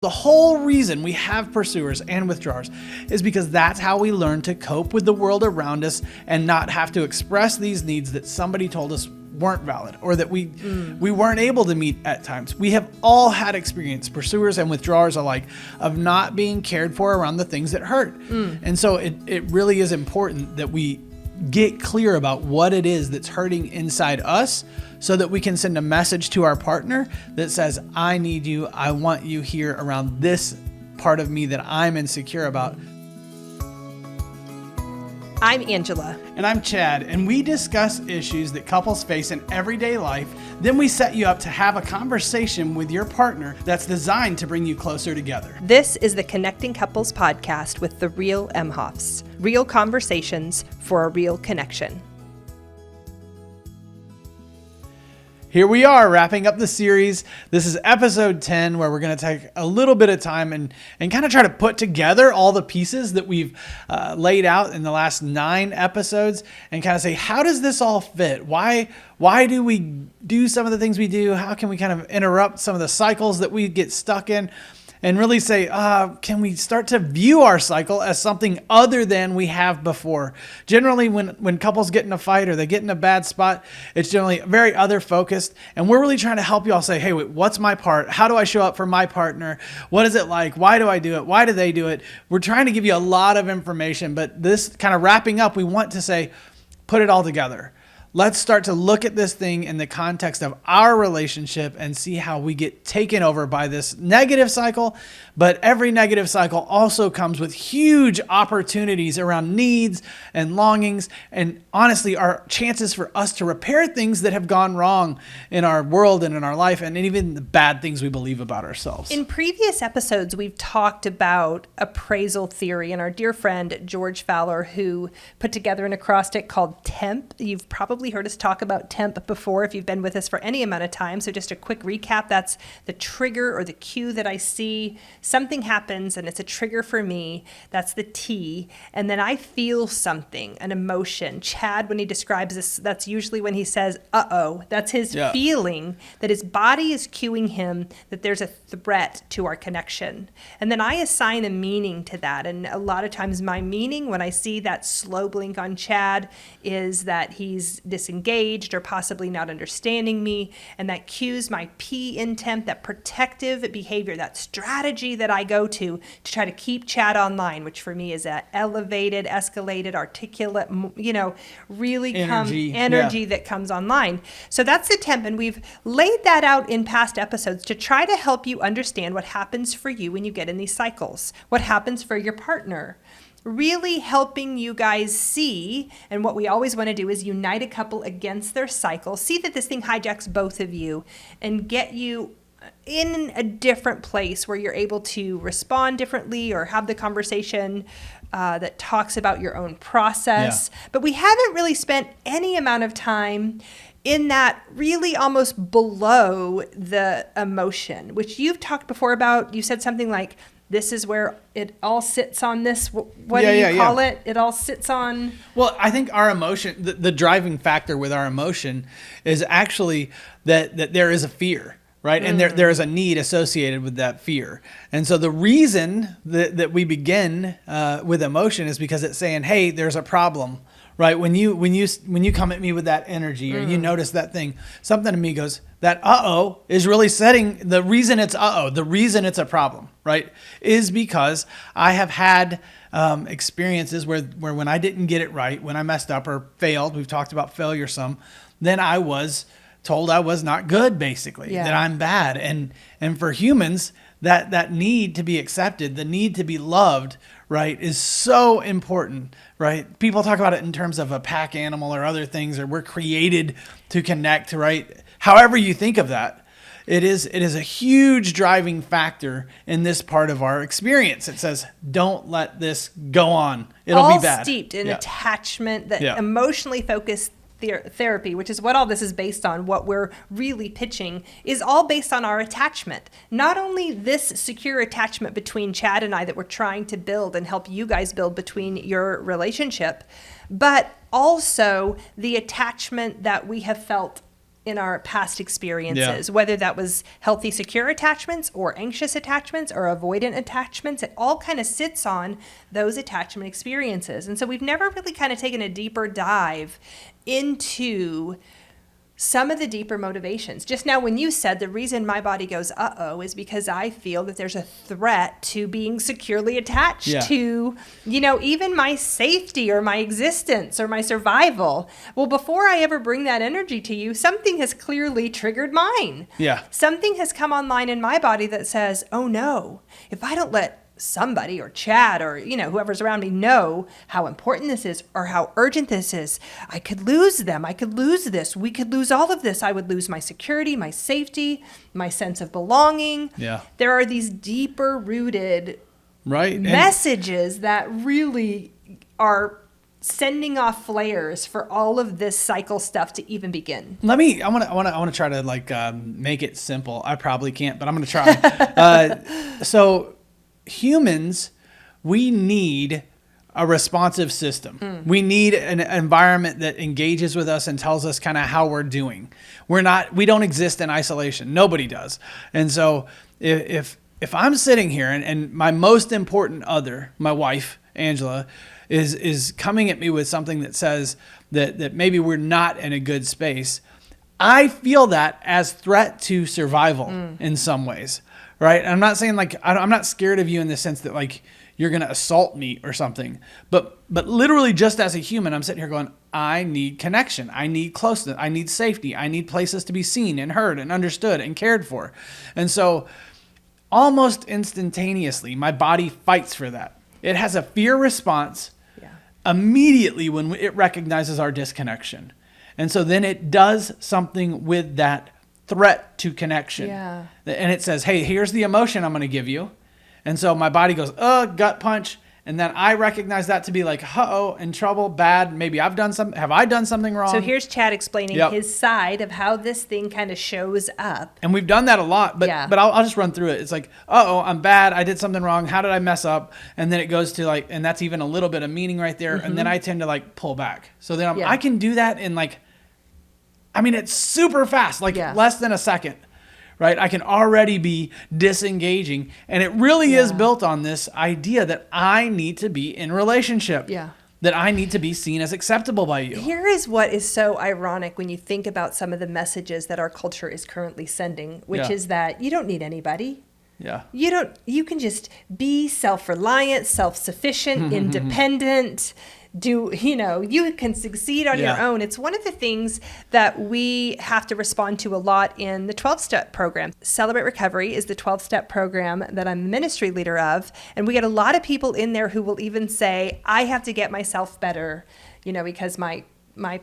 The whole reason we have pursuers and withdrawers is because that's how we learn to cope with the world around us and not have to express these needs that somebody told us weren't valid or that we weren't able to meet at times. We have all had experience, pursuers and withdrawers alike, of not being cared for around the things that hurt. And so it really is important that we get clear about what it is that's hurting inside us so that we can send a message to our partner that says, I need you, I want you here around this part of me that I'm insecure about. I'm Angela. And I'm Chad, and we discuss issues that couples face in everyday life. Then we set you up to have a conversation with your partner that's designed to bring you closer together. This is the Connecting Couples podcast with the real Emhoffs. Real conversations for a real connection. Here we are wrapping up the series. This is episode 10, where we're going to take a little bit of time and kind of try to put together all the pieces that we've laid out in the last 9 episodes and kind of say, how does this all fit? Why do we do some of the things we do? How can we kind of interrupt some of the cycles that we get stuck in? And really say, can we start to view our cycle as something other than we have before? Generally, when couples get in a fight or they get in a bad spot, it's generally very other focused. And we're really trying to help you all say, hey, wait, what's my part? How do I show up for my partner? What is it like? Why do I do it? Why do they do it? We're trying to give you a lot of information, but this kind of wrapping up, we want to say, put it all together. Let's start to look at this thing in the context of our relationship and see how we get taken over by this negative cycle. But every negative cycle also comes with huge opportunities around needs and longings, and honestly, our chances for us to repair things that have gone wrong in our world and in our life, and even the bad things we believe about ourselves. In previous episodes, we've talked about appraisal theory, and our dear friend George Faller, who put together an acrostic called TEMP. You've probably heard us talk about TEMP before if you've been with us for any amount of time. So just a quick recap, that's the trigger or the cue that I see. Something happens and it's a trigger for me. That's the T. And then I feel something, an emotion. Chad, when he describes this, that's usually when he says, uh-oh. That's his feeling that his body is cueing him that there's a threat to our connection. And then I assign a meaning to that. And a lot of times my meaning when I see that slow blink on Chad is that he's disengaged or possibly not understanding me. And that cues my P in TEMP, that protective behavior, that strategy that I go to try to keep Chad online, which for me is that elevated, escalated, articulate, really energy that comes online. So that's the TEMP. And we've laid that out in past episodes to try to help you understand what happens for you when you get in these cycles, what happens for your partner. Really helping you guys see, and what we always want to do is unite a couple against their cycle, see that this thing hijacks both of you and get you in a different place where you're able to respond differently or have the conversation that talks about your own process. Yeah. But we haven't really spent any amount of time in that really almost below the emotion, which you've talked before about. You said something like, this is where it all sits on this. What do you call it? It all sits on. Well, I think our emotion, the driving factor with our emotion is actually that there is a fear, right? And there is a need associated with that fear. And so the reason that we begin with emotion is because it's saying, hey, there's a problem, right? When you come at me with that energy or you notice that thing, something in me goes, that uh-oh is really setting the reason it's the reason it's a problem, right? Is because I have had experiences where when I didn't get it right, when I messed up or failed, we've talked about failure some, then I was told I was not good, basically, that I'm bad. And for humans, that need to be accepted, the need to be loved, right, is so important, right? People talk about it in terms of a pack animal or other things, or we're created to connect, right? However you think of that, it is a huge driving factor in this part of our experience. It says, don't let this go on. It'll be bad. All steeped in attachment, that emotionally focused therapy, which is what all this is based on, what we're really pitching, is all based on our attachment. Not only this secure attachment between Chad and I that we're trying to build and help you guys build between your relationship, but also the attachment that we have felt in our past experiences, whether that was healthy, secure attachments or anxious attachments or avoidant attachments. It all kind of sits on those attachment experiences. And so we've never really kind of taken a deeper dive into some of the deeper motivations. Just now, when you said the reason my body goes, uh-oh, is because I feel that there's a threat to being securely attached to, even my safety or my existence or my survival. Well, before I ever bring that energy to you, something has clearly triggered mine. Yeah. Something has come online in my body that says, oh no, if I don't let somebody or Chad or whoever's around me know how important this is or how urgent this is, I could lose them. I could lose this. We could lose all of this. I would lose my security, my safety, my sense of belonging. Yeah. There are these deeper rooted messages that really are sending off flares for all of this cycle stuff to even begin. I want to try to make it simple. I probably can't, but I'm going to try. So humans, we need a responsive system. We need an environment that engages with us and tells us kind of how we're doing. We don't exist in isolation. Nobody does. And so if I'm sitting here and my most important other, my wife, Angela, is coming at me with something that says that maybe we're not in a good space, I feel that as threat to survival in some ways. Right. And I'm not saying I'm not scared of you in the sense that you're going to assault me or something, but literally just as a human, I'm sitting here going, I need connection. I need closeness. I need safety. I need places to be seen and heard and understood and cared for. And so almost instantaneously, my body fights for that. It has a fear response immediately when it recognizes our disconnection. And so then it does something with that threat to connection. Yeah. And it says, hey, here's the emotion I'm going to give you. And so my body goes, gut punch. And then I recognize that to be uh-oh, in trouble, bad. Maybe have I done something wrong? So here's Chad explaining his side of how this thing kind of shows up. And we've done that a lot, but I'll just run through it. It's uh-oh, I'm bad. I did something wrong. How did I mess up? And then it goes to and that's even a little bit of meaning right there. Mm-hmm. And then I tend to pull back. So then I can do that in it's super fast, less than a second, right? I can already be disengaging. And it really is built on this idea that I need to be in relationship. Yeah. That I need to be seen as acceptable by you. Here is what is so ironic when you think about some of the messages that our culture is currently sending, which is that you don't need anybody. Yeah. You can just be self-reliant, self-sufficient, independent. You can succeed on your own. It's one of the things that we have to respond to a lot in the 12-step program. Celebrate Recovery is the 12-step program that I'm the ministry leader of. And we get a lot of people in there who will even say, I have to get myself better, because my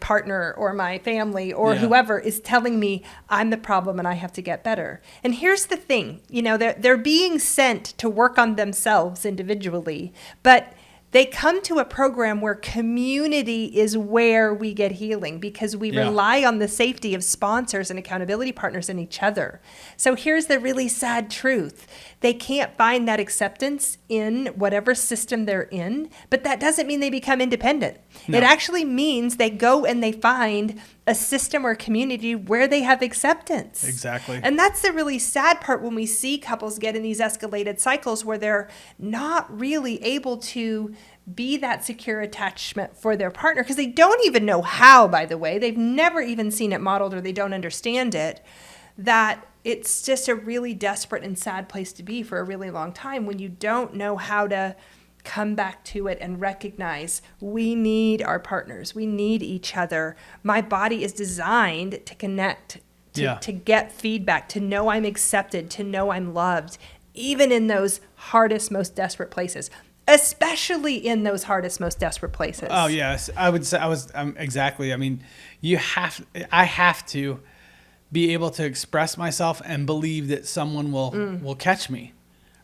partner or my family or whoever is telling me I'm the problem and I have to get better. And here's the thing, they're being sent to work on themselves individually, but they come to a program where community is where we get healing because we rely on the safety of sponsors and accountability partners in each other. So here's the really sad truth. They can't find that acceptance in whatever system they're in, but that doesn't mean they become independent. No. It actually means they go and they find a system or community where they have acceptance. Exactly. And that's the really sad part when we see couples get in these escalated cycles where they're not really able to be that secure attachment for their partner because they don't even know how, by the way. They've never even seen it modeled or they don't understand it. That it's just a really desperate and sad place to be for a really long time when you don't know how to come back to it and recognize we need our partners. We need each other. My body is designed to connect, to get feedback, to know I'm accepted, to know I'm loved, even in those hardest, most desperate places, especially in those hardest, most desperate places. Oh, yes. I would say exactly. I mean, I have to be able to express myself and believe that someone will catch me,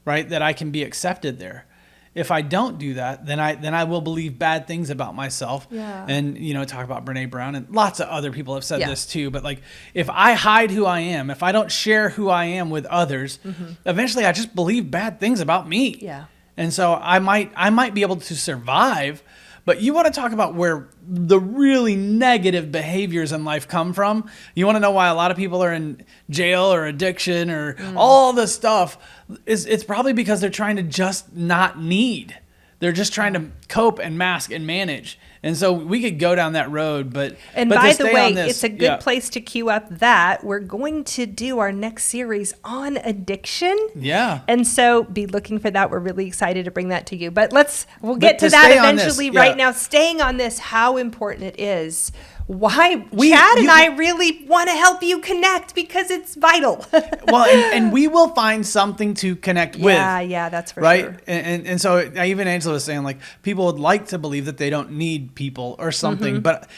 right? That I can be accepted there. If I don't do that, then I will believe bad things about myself. Yeah. And, talk about Brene Brown and lots of other people have said this too. But if I hide who I am, if I don't share who I am with others, eventually I just believe bad things about me. Yeah. And so I might be able to survive, But you want to talk about where the really negative behaviors in life come from? You want to know why a lot of people are in jail or addiction or all this stuff? It's probably because they're trying to just not need. They're just trying to cope and mask and manage. And so we could go down that road, but by the way, it's a good place to cue up that we're going to do our next series on addiction. Yeah. And so be looking for that. We're really excited to bring that to you. But we'll get to that eventually. Right now, staying on this, how important it is. Why Chad and I really want to help you connect because it's vital. Well, and we will find something to connect with. Yeah, that's for sure. Right. And so even Angela was saying, like, people would like to believe that they don't need people or something. But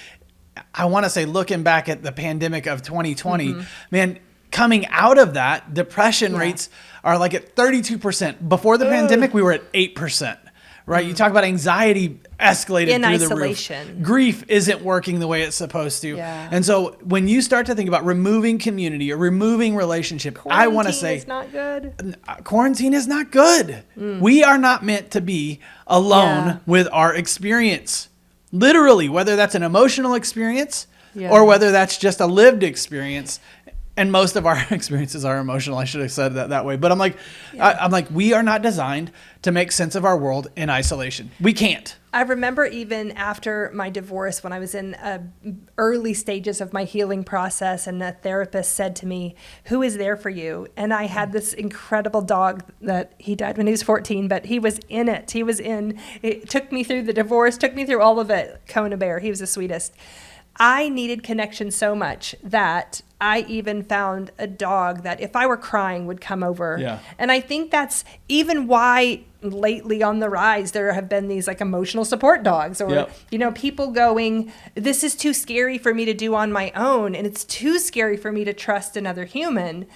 I want to say, looking back at the pandemic of 2020, man, coming out of that, depression rates are like at 32%. Before the pandemic, we were at 8%. Right. You talk about anxiety escalated in through isolation. The roof. Grief isn't working the way it's supposed to. Yeah. And so when you start to think about removing community or removing relationship, I want to say it's not good. Quarantine is not good. We are not meant to be alone with our experience. Literally, whether that's an emotional experience or whether that's just a lived experience. And most of our experiences are emotional. I should have said that way. But I'm like, we are not designed to make sense of our world in isolation. We can't. I remember even after my divorce, when I was in early stages of my healing process, and a therapist said to me, "Who is there for you?" And I had this incredible dog that he died when he was 14, but he was in it. It took me through the divorce, took me through all of it. Kona Bear, he was the sweetest. I needed connection so much that I even found a dog that if I were crying would come over. Yeah. And I think that's even why lately on the rise there have been these like emotional support dogs or, people going, this is too scary for me to do on my own. And it's too scary for me to trust another human.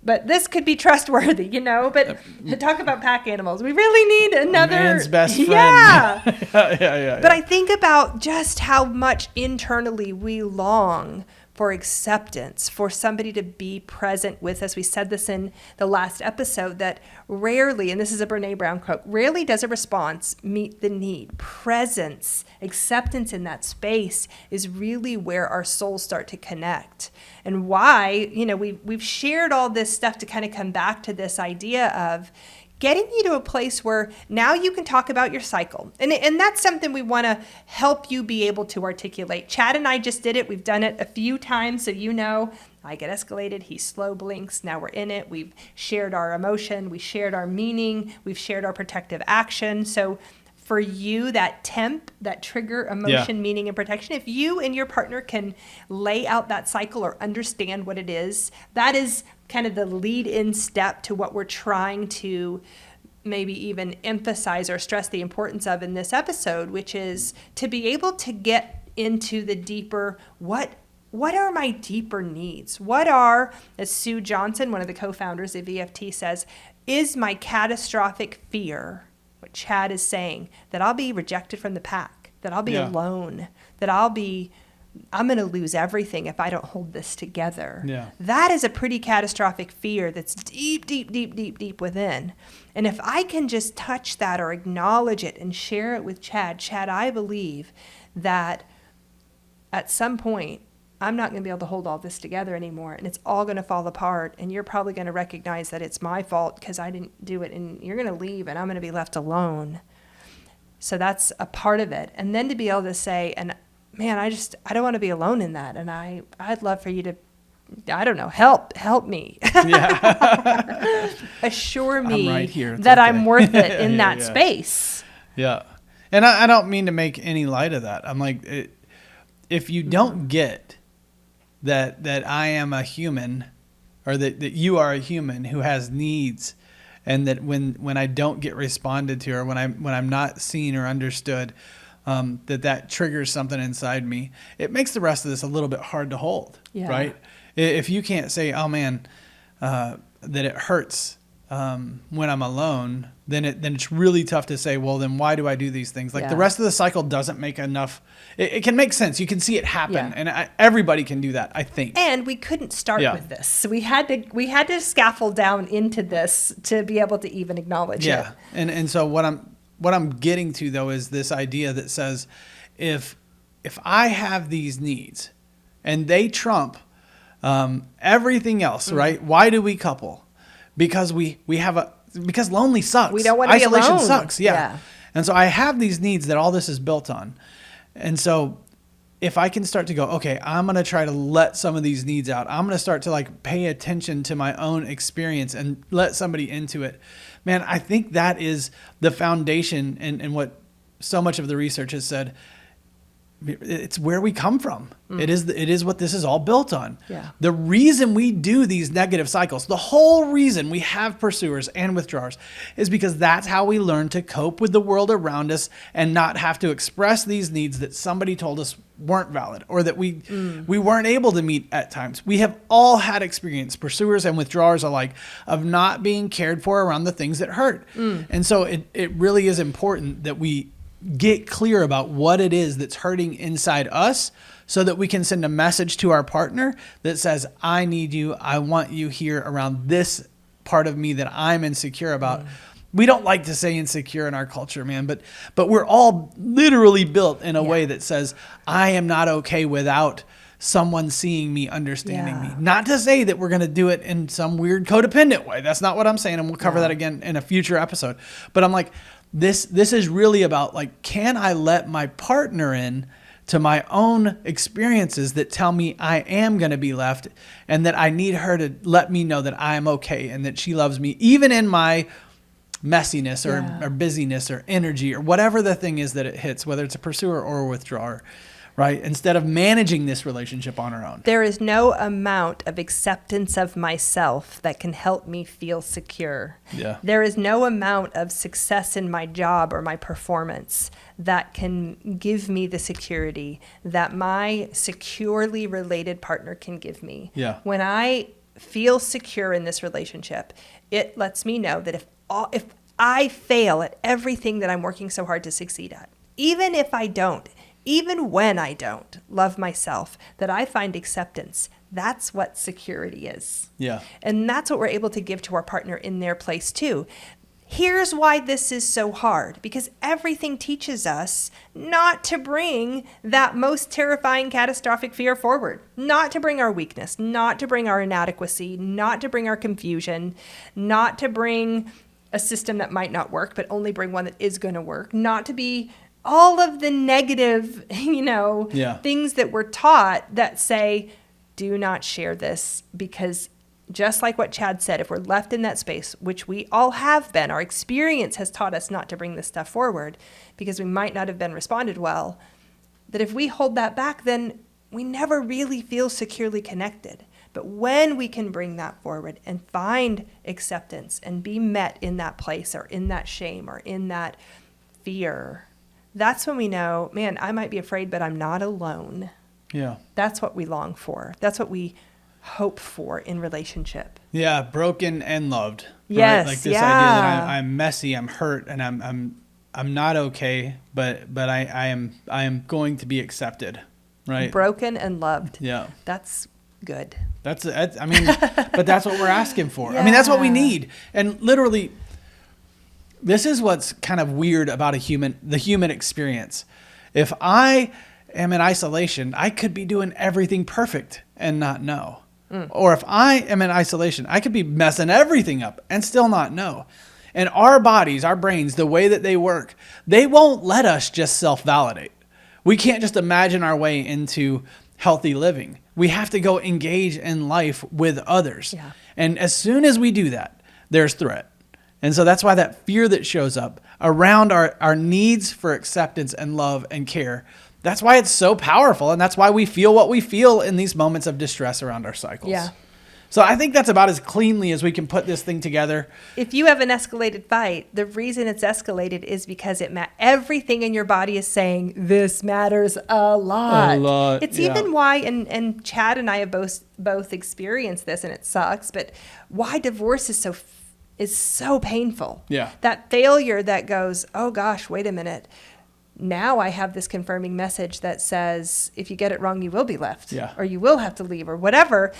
But this could be trustworthy, But talk about pack animals. We really need another man's best friend. Yeah. yeah. But I think about just how much internally we long for acceptance, for somebody to be present with us. We said this in the last episode that rarely, and this is a Brene Brown quote, rarely does a response meet the need. Presence, acceptance in that space is really where our souls start to connect. And why, we've shared all this stuff to kind of come back to this idea of getting you to a place where now you can talk about your cycle. And that's something we want to help you be able to articulate. Chad and I just did it. We've done it a few times. So I get escalated. He slow blinks. Now we're in it. We've shared our emotion. We shared our meaning. We've shared our protective action. So for you, that TEMP, that trigger, emotion, meaning, and protection, if you and your partner can lay out that cycle or understand what it is, that is kind of the lead-in step to what we're trying to maybe even emphasize or stress the importance of in this episode, which is to be able to get into the deeper, what are my deeper needs? What are, as Sue Johnson, one of the co-founders of EFT says, is my catastrophic fear, what Chad is saying, that I'll be rejected from the pack, that I'll be alone, that I'm going to lose everything if I don't hold this together. Yeah. That is a pretty catastrophic fear that's deep, deep, deep, deep, deep within. And if I can just touch that or acknowledge it and share it with Chad, I believe that at some point, I'm not going to be able to hold all this together anymore, and it's all going to fall apart, and you're probably going to recognize that it's my fault because I didn't do it, and you're going to leave, and I'm going to be left alone. So that's a part of it. And then to be able to say, and man, I don't want to be alone in that, and I'd love for you to, I don't know, help me. Assure me right here. that okay. I'm worth it in that space. Yeah. And I don't mean to make any light of that. I'm like, if you don't get that I am a human, or that you are a human who has needs, and that when I don't get responded to, or when I'm not seen or understood, that triggers something inside me, it makes the rest of this a little bit hard to hold, right? If you can't say, oh man, that it hurts when I'm alone, then it's really tough to say, well, then why do I do these things? Like the rest of the cycle doesn't make enough. It can make sense. You can see it happen, and everybody can do that, I think. And we couldn't start with this. So we had to scaffold down into this to be able to even acknowledge it. And so what I'm what I'm getting to though is this idea that says, if I have these needs and they trump everything else, right? Why do we couple? Because because lonely sucks. We don't want to be alone. Isolation sucks. Yeah. And so I have these needs that all this is built on. And so if I can start to go, okay, I'm going to try to let some of these needs out. I'm going to start to like pay attention to my own experience and let somebody into it. Man, I think that is the foundation and what so much of the research has said. It's where we come from. It is what this is all built on. Yeah. The reason we do these negative cycles, the whole reason we have pursuers and withdrawers is because that's how we learn to cope with the world around us and not have to express these needs that somebody told us weren't valid or that we weren't able to meet at times. We have all had experience, pursuers and withdrawers alike, of not being cared for around the things that hurt. And so it really is important that we get clear about what it is that's hurting inside us so that we can send a message to our partner that says, I need you. I want you here around this part of me that I'm insecure about. We don't like to say insecure in our culture, man, but we're all literally built in a way that says, I am not okay without someone seeing me, understanding me. Not to say that we're going to do it in some weird codependent way. That's not what I'm saying. And we'll cover that again in a future episode. But I'm like, this is really about like, can I let my partner in to my own experiences that tell me I am going to be left and that I need her to let me know that I am okay and that she loves me, even in my messiness or busyness or energy or whatever the thing is that it hits, whether it's a pursuer or a withdrawer, right? Instead of managing this relationship on our own. There is no amount of acceptance of myself that can help me feel secure. Yeah. There is no amount of success in my job or my performance that can give me the security that my securely related partner can give me. Yeah. When I feel secure in this relationship, it lets me know that if I fail at everything that I'm working so hard to succeed at, even if I don't, even when I don't love myself, that I find acceptance. That's what security is. Yeah. And that's what we're able to give to our partner in their place too. Here's why this is so hard, because everything teaches us not to bring that most terrifying catastrophic fear forward, not to bring our weakness, not to bring our inadequacy, not to bring our confusion, not to bring a system that might not work, but only bring one that is going to work, not to be all of the negative, things that we're taught that say, do not share this, because just like what Chad said, if we're left in that space, which we all have been, our experience has taught us not to bring this stuff forward because we might not have been responded well, that if we hold that back, then we never really feel securely connected. But when we can bring that forward and find acceptance and be met in that place or in that shame or in that fear, that's when we know, man, I might be afraid, but I'm not alone. Yeah. That's what we long for. That's what we hope for in relationship. Yeah, broken and loved. Yes, right? Like this idea that I'm messy, I'm hurt, and I'm not okay, but I am going to be accepted, right? Broken and loved. Yeah, that's good. That's I mean, but that's what we're asking for. Yeah. I mean, that's what we need, and literally, this is what's kind of weird about the human experience. If I am in isolation, I could be doing everything perfect and not know. Or if I am in isolation, I could be messing everything up and still not know. And our bodies, our brains, the way that they work, they won't let us just self-validate. We can't just imagine our way into healthy living. We have to go engage in life with others. Yeah. And as soon as we do that, there's threat. And so that's why that fear that shows up around our needs for acceptance and love and care, that's why it's so powerful. And that's why we feel what we feel in these moments of distress around our cycles. Yeah. So I think that's about as cleanly as we can put this thing together. If you have an escalated fight, the reason it's escalated is because everything in your body is saying, this matters a lot. It's even why, and Chad and I have both experienced this, and it sucks, but why divorce is so painful. Yeah. That failure that goes, oh gosh, wait a minute. Now I have this confirming message that says, if you get it wrong, you will be left. Yeah. Or you will have to leave or whatever.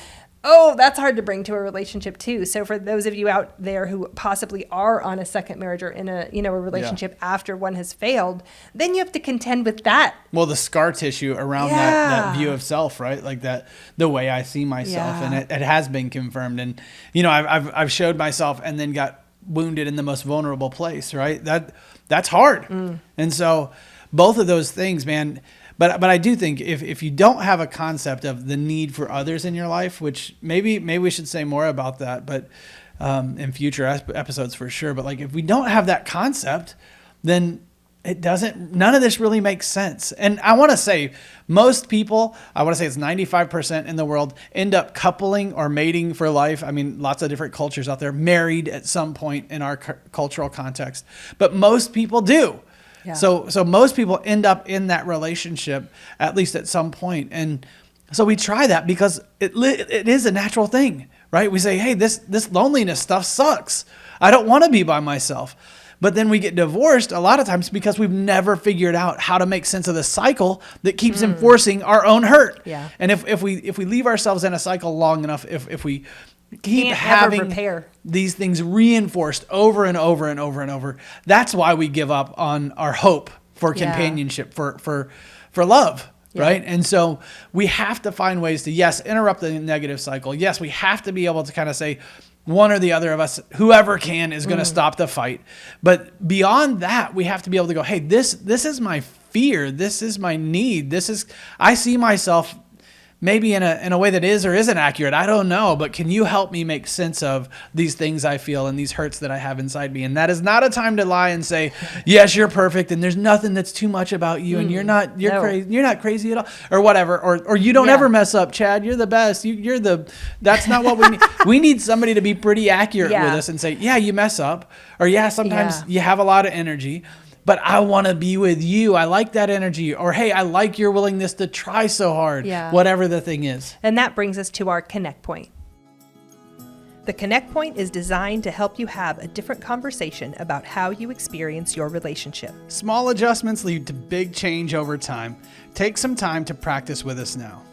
Oh, that's hard to bring to a relationship too. So for those of you out there who possibly are on a second marriage or in a relationship after one has failed, then you have to contend with that. Well, the scar tissue around that view of self, right? Like that, the way I see myself, and it has been confirmed. And I've showed myself and then got wounded in the most vulnerable place, right? That's hard. And so both of those things, man. But I do think if you don't have a concept of the need for others in your life, which maybe we should say more about that, but in future episodes for sure. But like if we don't have that concept, then none of this really makes sense. And I want to say most people, I want to say it's 95% in the world, end up coupling or mating for life. I mean, lots of different cultures out there, married at some point in our cultural context. But most people do. Yeah. So most people end up in that relationship, at least at some point. And so we try that because it is a natural thing, right? We say, hey, this loneliness stuff sucks. I don't want to be by myself. But then we get divorced a lot of times because we've never figured out how to make sense of the cycle that keeps enforcing our own hurt. Yeah. And if we leave ourselves in a cycle long enough, if we keep having these things reinforced over and over and over and over, that's why we give up on our hope for companionship, for love. Yeah. Right. And so we have to find ways to, yes, interrupt the negative cycle. Yes, we have to be able to kind of say one or the other of us, whoever can, is going to stop the fight. But beyond that, we have to be able to go, hey, this is my fear. This is my need. I see myself maybe in a way that is or isn't accurate. I don't know, but can you help me make sense of these things I feel and these hurts that I have inside me? And that is not a time to lie and say, yes, you're perfect and there's nothing that's too much about you and you're crazy. You're not crazy at all, or whatever. Or you don't ever mess up, Chad. You're the best. That's not what we need. We need somebody to be pretty accurate with us and say, yeah, you mess up, or sometimes you have a lot of energy, but I want to be with you. I like that energy. Or, hey, I like your willingness to try so hard, whatever the thing is. And that brings us to our connect point. The connect point is designed to help you have a different conversation about how you experience your relationship. Small adjustments lead to big change over time. Take some time to practice with us now.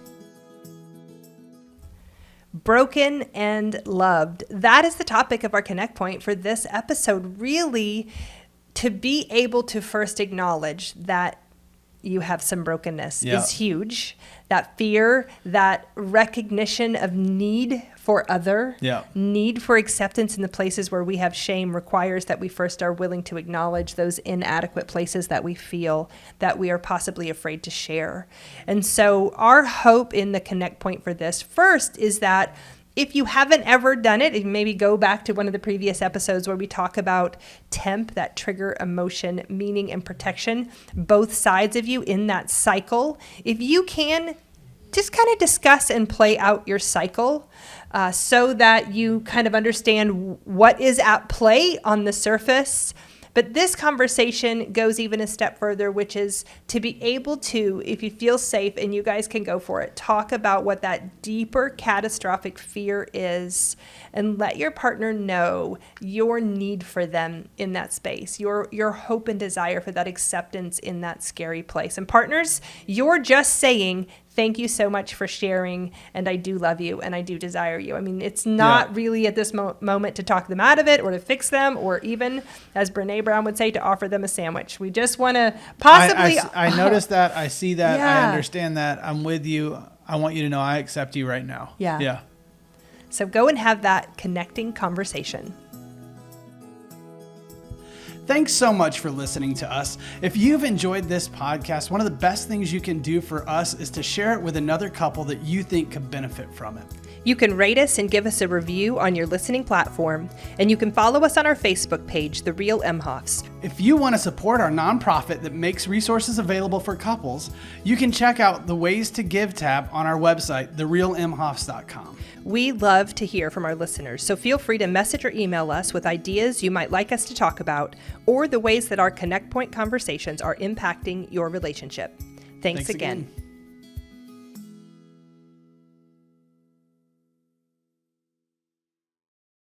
Broken and loved. That is the topic of our connect point for this episode. Really, to be able to first acknowledge that you have some brokenness is huge. That fear, that recognition of need for other, need for acceptance in the places where we have shame requires that we first are willing to acknowledge those inadequate places that we feel that we are possibly afraid to share. And so our hope in the connect point for this first is that if you haven't ever done it, maybe go back to one of the previous episodes where we talk about TEMP, that trigger, emotion, meaning, and protection, both sides of you in that cycle. If you can, just kind of discuss and play out your cycle so that you kind of understand what is at play on the surface. But this conversation goes even a step further, which is to be able to, if you feel safe and you guys can go for it, talk about what that deeper catastrophic fear is and let your partner know your need for them in that space, your hope and desire for that acceptance in that scary place. And partners, you're just saying, thank you so much for sharing, and I do love you, and I do desire you. I mean, it's not really at this moment to talk them out of it or to fix them or even, as Brene Brown would say, to offer them a sandwich. We just want to possibly... I noticed that. I see that. I understand that. I'm with you. I want you to know I accept you right now. Yeah. So go and have that connecting conversation. Thanks so much for listening to us. If you've enjoyed this podcast, one of the best things you can do for us is to share it with another couple that you think could benefit from it. You can rate us and give us a review on your listening platform, and you can follow us on our Facebook page, The Real Emhoffs. If you want to support our nonprofit that makes resources available for couples, you can check out the Ways to Give tab on our website, therealemhoffs.com. We love to hear from our listeners, so feel free to message or email us with ideas you might like us to talk about or the ways that our Connect Point conversations are impacting your relationship. Thanks again.